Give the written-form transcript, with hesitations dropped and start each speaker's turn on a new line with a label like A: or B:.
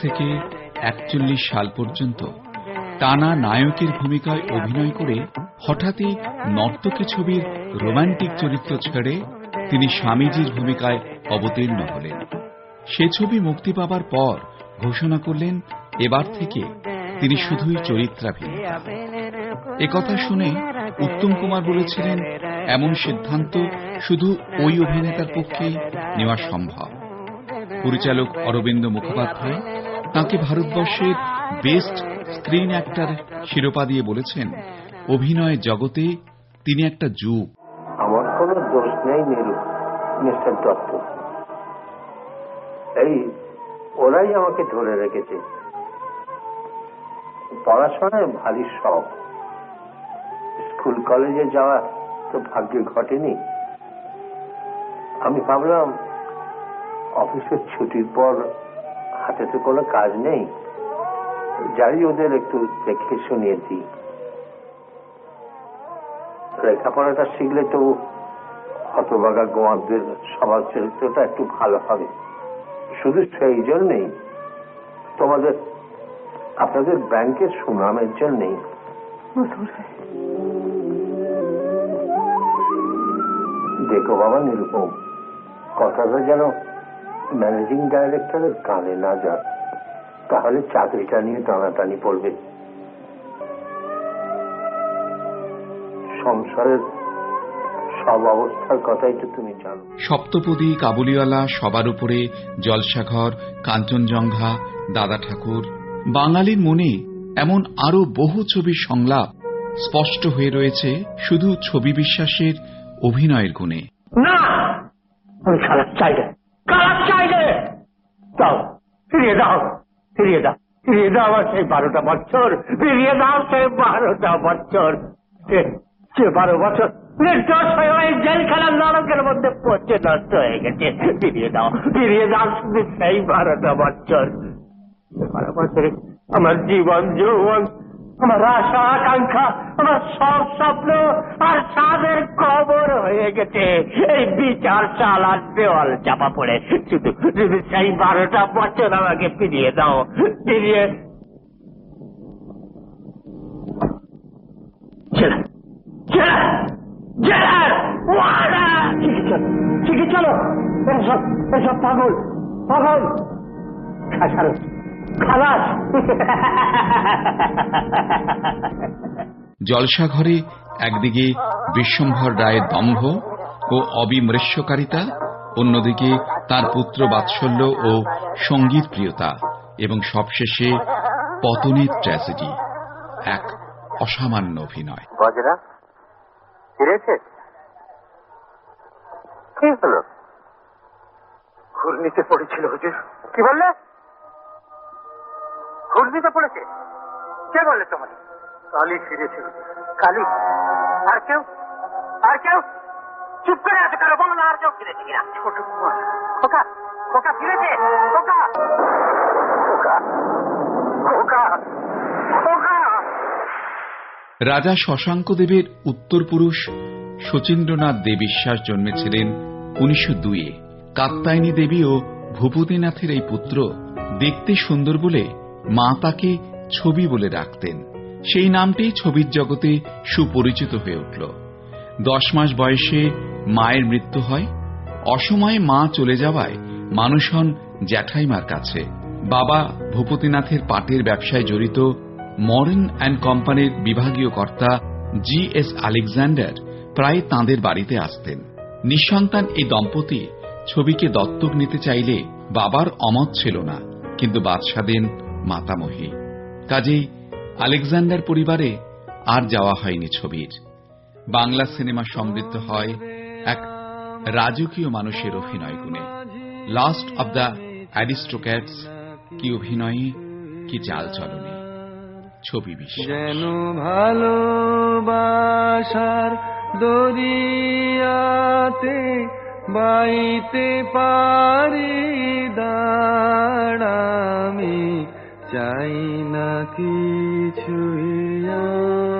A: থেকে 41 সাল পর্যন্ত টানা নায়কের ভূমিকায় অভিনয় করে হঠাৎই নর্তকী ছবির রোমান্টিক চরিত্র ছেড়ে তিনি স্বামীজির ভূমিকায় অবতীর্ণ হলেন। সে ছবি মুক্তি পাবার পর ঘোষণা করলেন এবার থেকে তিনি শুধুই চরিত্রাভিনেতা। একথা শুনে উত্তম কুমার বলেছিলেন, এমন সিদ্ধান্ত শুধু ওই অভিনেতার পক্ষেই নেওয়া সম্ভব। পরিচালক অরবিন্দ মুখোপাধ্যায় তাঁকে ভারতবর্ষের বেস্ট স্ক্রিন অ্যাক্টর শিরোপা দিয়ে বলেছেন, অভিনয় জগতে তিনি একটা যুগ।
B: আমার কোনো দোষ নেই মিস্টার দত্ত, এই ওরাই আমাকে ধরে রেখেছে। পড়াশোনায় ভারী শখ, স্কুল কলেজে যাওয়া তো ভাগ্যে ঘটেনি। আমি ভাবলাম অফিসের ছুটির পর হাতে তো কোনো কাজ নেই, যাই ওদের একটু দেখে শুনিয়ে দিই। লেখাপড়াটা শিখলে তো হতভাগা গোয়াদের সমাজ চরিত্রটা একটু ভালো হবে। শুধু সেই জন্যেই, আপনাদের ব্যাংকের সুনামের জন্যেই। দেখো বাবা নিরুপম, কথাটা যেন ম্যানেজিং ডাইরেক্টরের কানে না যায়, তাহলে চাকরিটা নিয়ে টানাটানি পড়বে। সংসারের সব অবস্থার কথাই তো তুমি জানো।
A: সপ্তপদী, কাবুলিওয়ালা, সবার উপরে, জলসাঘর, কাঞ্চনজঙ্ঘা, দাদা ঠাকুর। বাঙালির মনে এমন আরো বহু ছবির সংলাপ স্পষ্ট হয়ে রয়েছে শুধু ছবি বিশ্বাসের অভিনয়ের গুণে।
B: না, আমি খারাপ চাই না, খারাপ চাই না। দাও, ফিরিয়ে দাও, ফিরিয়ে দাও, ফিরিয়ে দাও আমার সেই 12টা বছর, ফিরিয়ে দাও সেই 12টা বছর। সে 12 বছর নির্দোষ হয়ে জেলখানার নরকের মধ্যে পচে নষ্ট হয়ে গেছে। ফিরিয়ে দাও, ফিরিয়ে দাও শুধু সেই 12টা বছর। 12 বছরে আমার জীবন যৌবন, আমার আশা আকাঙ্ক্ষা, আমার সব স্বপ্ন আর সাদের কবর হয়ে গেছে এই বিচার চাল আর দেওয়াল চাপা পড়ে। শুধু শুধু সেই 12টা বছর আমাকে ফিরিয়ে দাও, ফিরিয়ে। ঠিক চলো, এসব পাগল পাগল খালাস।
A: জলসাঘরে একদিকে বিশ্বম্ভর রায়ের দম্ভ ও অবিমৃষ্যকারিতা, অন্যদিকে তার পুত্র বাৎসল্য ও সঙ্গীত প্রিয়তা, এবং সবশেষে পতনের ট্র্যাজেডি। এক অসামান্য অভিনয়।
B: গজরা ফিরেছে? কি হলো? ঘূর্ণিতে পড়েছিল হুজুর। কি বললে? ঘূর্ণিতে পড়েছে? কে বললে তোমাকে? কালী ফিরেছে। কালী? আর কেউ? আর কেউ? চুপ করে আছে কেন? বলো না, আর কেউ ফিরেছে কিনা? ছোট কুমার। খোকা, খোকা ফিরেছে? খোকা, খোকা, খোকা, খোকা।
A: রাজা শশাঙ্ক দেবের উত্তর পুরুষ শচীন্দ্রনাথ দে বিশ্বাস জন্মেছিলেন 1902-এ। কাত্যায়নী দেবী ও ভূপতিনাথের এই পুত্র দেখতে সুন্দর বলে মা তাকে ছবি বলে ডাকতেন। সেই নামটি ছবির জগতে সুপরিচিত হয়ে উঠল। 10 মাস বয়সে মায়ের মৃত্যু হয়। অসময়ে মা চলে যাওয়ায় মানুষ হন জ্যাঠাইমার কাছে। বাবা ভূপতিনাথের পাটের ব্যবসায় জড়িত মরেন অ্যান্ড কোম্পানির বিভাগীয় কর্তা GS আলেকজান্ডার প্রায় তাঁদের বাড়িতে আসতেন। নিঃসন্তান এই দম্পতি ছবিকে দত্তক নিতে চাইলে বাবার অমত ছিল না, কিন্তু বাদশা দেন মাতামহী। কাজেই আলেকজান্ডার পরিবারে আর যাওয়া হয়নি ছবির। বাংলা সিনেমা সমৃদ্ধ হয় এক রাজকীয় মানুষের অভিনয় গুণে। লাস্ট অব দ্য অ্যারিস্টোক্র্যাটস, কি অভিনয়ে, কি চাল চলনে। ছবি বিশ্বাস।
C: যেন ভালোবাসার দরিয়াতে বাইতে পারি দাঁড়ামি, চাই না কিছুই আর।